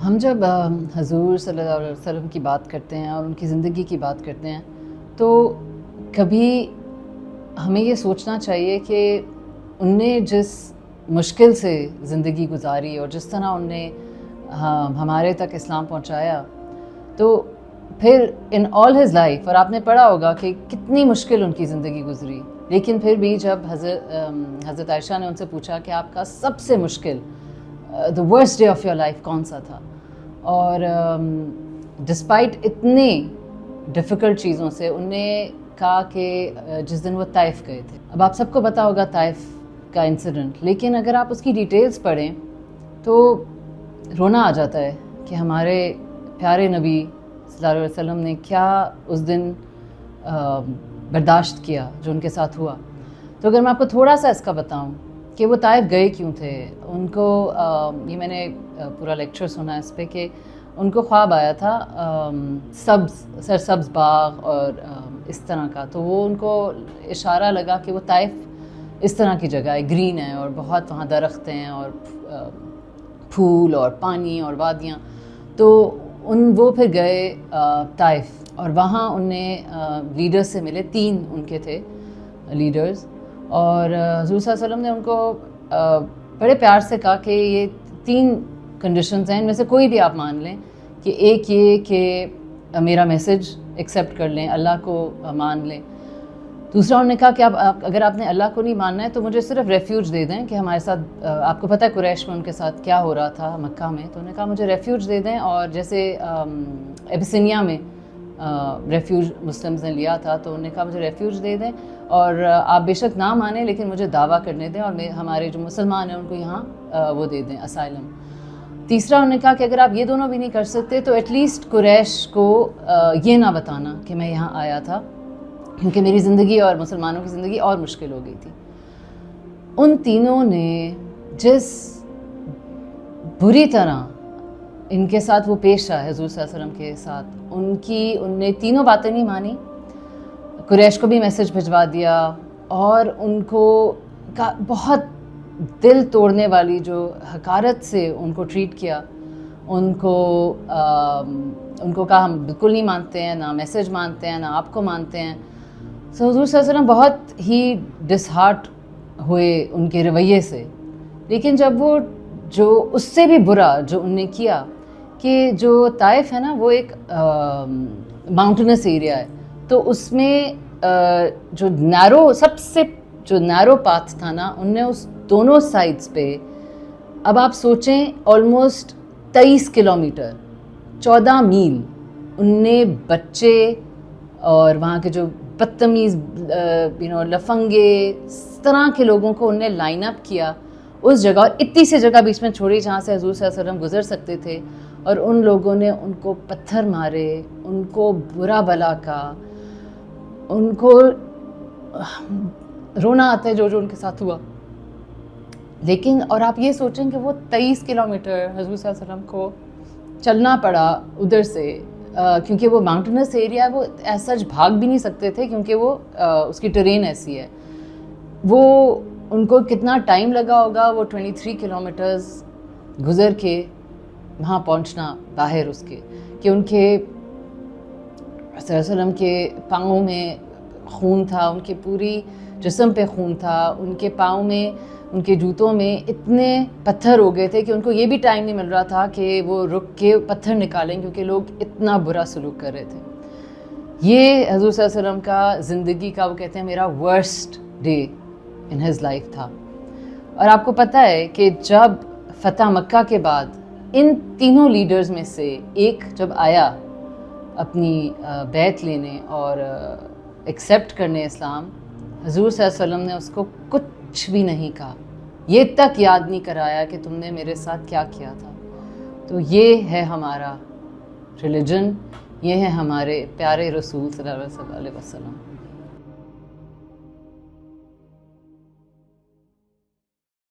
ہم جب حضور صلی اللہ علیہ وسلم کی بات کرتے ہیں اور ان کی زندگی کی بات کرتے ہیں تو کبھی ہمیں یہ سوچنا چاہیے کہ ان نے جس مشکل سے زندگی گزاری اور جس طرح ان نے ہمارے تک اسلام پہنچایا، تو پھر ان آل ہز لائف، اور آپ نے پڑھا ہوگا کہ کتنی مشکل ان کی زندگی گزری، لیکن پھر بھی جب حضرت عائشہ نے ان سے پوچھا کہ آپ کا سب سے مشکل the worst day of your life کون سا تھا، اور ڈسپائٹ اتنے ڈیفیکلٹ چیزوں سے ان نے کہا کہ جس دن وہ طائف گئے تھے. اب آپ سب کو پتا ہوگا طائف کا انسیڈنٹ، لیکن اگر آپ اس کی ڈیٹیلز پڑھیں تو رونا آ جاتا ہے کہ ہمارے پیارے نبی صلی اللہ علیہ وسلم نے کیا اس دن برداشت کیا جو ان کے ساتھ ہوا. تو اگر میں آپ کو تھوڑا سا اس کا بتاؤں کہ وہ طائف گئے کیوں تھے، ان کو یہ میں نے پورا لیکچر سنا اس پہ کہ ان کو خواب آیا تھا سرسبز باغ اور اس طرح کا، تو وہ ان کو اشارہ لگا کہ وہ طائف اس طرح کی جگہ ہے، گرین ہے اور بہت وہاں درخت ہیں اور پھول اور پانی اور وادیاں. تو وہ پھر گئے طائف اور وہاں ان نے لیڈرز سے ملے، 3 ان کے تھے لیڈرز، اور حضور صلی اللہ علیہ وسلم نے ان کو بڑے پیار سے کہا کہ یہ 3 کنڈیشنز ہیں، ان میں سے کوئی بھی آپ مان لیں، کہ ایک یہ کہ میرا میسج ایکسیپٹ کر لیں، اللہ کو مان لیں. دوسرا انہوں نے کہا کہ اگر آپ نے اللہ کو نہیں ماننا ہے تو مجھے صرف ریفیوج دے دیں، کہ ہمارے ساتھ آپ کو پتہ ہے قریش میں ان کے ساتھ کیا ہو رہا تھا مکہ میں، تو انہوں نے کہا مجھے ریفیوج دے دیں، اور جیسے ایبسینیا میں ریفیوج مسلمز نے لیا تھا، تو انہوں نے کہا مجھے ریفیوج دے دیں اور آپ بے شک نہ مانیں لیکن مجھے دعویٰ کرنے دیں، اور ہمارے جو مسلمان ہیں ان کو یہاں وہ دے دیں اسائلم. تیسرا انہوں نے کہا کہ اگر آپ یہ دونوں بھی نہیں کر سکتے تو ایٹ لیسٹ قریش کو یہ نہ بتانا کہ میں یہاں آیا تھا، کیونکہ میری زندگی اور مسلمانوں کی زندگی اور مشکل ہو گئی تھی. ان تینوں نے جس بری طرح ان کے ساتھ وہ پیش آئے حضور صلی اللہ علیہ وسلم کے ساتھ، ان نے تینوں باتیں نہیں مانی. قریش کو بھی میسج بھجوا دیا، اور ان کو بہت دل توڑنے والی جو حقارت سے ان کو ٹریٹ کیا. ان کو کہا ہم بالکل نہیں مانتے ہیں، نہ میسج مانتے ہیں، نہ آپ کو مانتے ہیں. حضور صلی اللہ علیہ وسلم بہت ہی ڈس ہارٹ ہوئے ان کے رویے سے. لیکن جب وہ جو اس سے بھی برا جو ان نے کیا، کہ جو طائف ہے نا وہ ایک ماؤنٹینس ایریا ہے، تو اس میں جو سب سے نیرو پاتھ تھا نا، ان نے اس دونوں سائڈس پہ، اب آپ سوچیں آلموسٹ 23 کلومیٹر 14 میل ان نے بچے اور وہاں کے جو بدتمیز لفنگے اس طرح کے لوگوں کو ان نے لائن اپ کیا اس جگہ، اور اتنی سی جگہ بیچ میں چھوڑی جہاں سے حضور صلی اللہ علیہ وسلم گزر سکتے تھے، اور ان لوگوں نے ان کو پتھر مارے، ان کو برا بلا کہا، ان کو رونا آتا ہے جو ان کے ساتھ ہوا. لیکن اور آپ یہ سوچیں کہ وہ 23 کلومیٹر حضور صلی اللہ علیہ وسلم کو چلنا پڑا ادھر سے، کیونکہ وہ ماؤنٹینس ایریا ہے، وہ ایسا بھاگ بھی نہیں سکتے تھے کیونکہ وہ اس کی ٹرین ایسی ہے. وہ ان کو کتنا ٹائم لگا ہوگا، وہ 23 کلومیٹرز گزر کے وہاں پہنچنا باہر اس کے، کہ ان کے صلی اللہ علیہ وسلم کے پاؤں میں خون تھا، ان کے پوری جسم پہ خون تھا، ان کے پاؤں میں، ان کے جوتوں میں اتنے پتھر ہو گئے تھے کہ ان کو یہ بھی ٹائم نہیں مل رہا تھا کہ وہ رک کے پتھر نکالیں، کیونکہ لوگ اتنا برا سلوک کر رہے تھے. یہ حضور صلی اللہ علیہ وسلم کا زندگی کا، وہ کہتے ہیں میرا worst day in his life تھا. اور آپ کو پتہ ہے کہ جب فتح مکہ کے بعد ان تینوں لیڈرز میں سے ایک جب آیا اپنی بیعت لینے اور ایکسیپٹ کرنے اسلام، حضور صلی اللہ علیہ وسلم نے اس کو کچھ بھی نہیں کہا، یہ تک یاد نہیں کرایا کہ تم نے میرے ساتھ کیا کیا تھا. تو یہ ہے ہمارا ریلیجن، یہ ہے ہمارے پیارے رسول صلی اللہ علیہ وسلم.